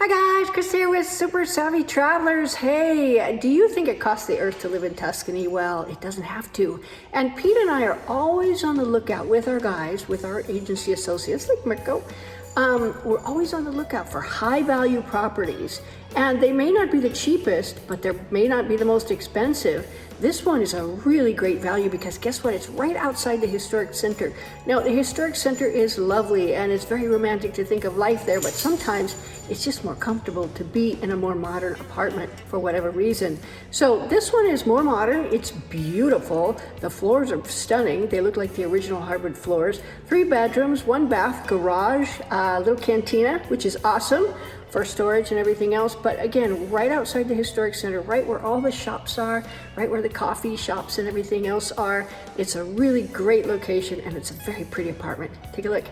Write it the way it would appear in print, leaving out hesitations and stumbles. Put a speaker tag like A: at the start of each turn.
A: Hi guys, Chris here with Super Savvy Travelers. Hey, do you think it costs the earth to live in Tuscany? Well, it doesn't have to. And Pete and I are always on the lookout with our guys, with our agency associates like Mirko. We're always on the lookout for high value properties. And they may not be the cheapest, but they may not be the most expensive. This one is a really great value because guess what? It's right outside the historic center. Now, the historic center is lovely and it's very romantic to think of life there, but sometimes it's just more comfortable to be in a more modern apartment for whatever reason. So this one is more modern. It's beautiful. The floors are stunning. They look like the original hardwood floors. 3 bedrooms, 1 bath, garage, little cantina, which is awesome for storage and everything else. But again, right outside the historic center, right where all the shops are, right where the coffee shops and everything else are. It's a really great location and it's a very pretty apartment. Take a look.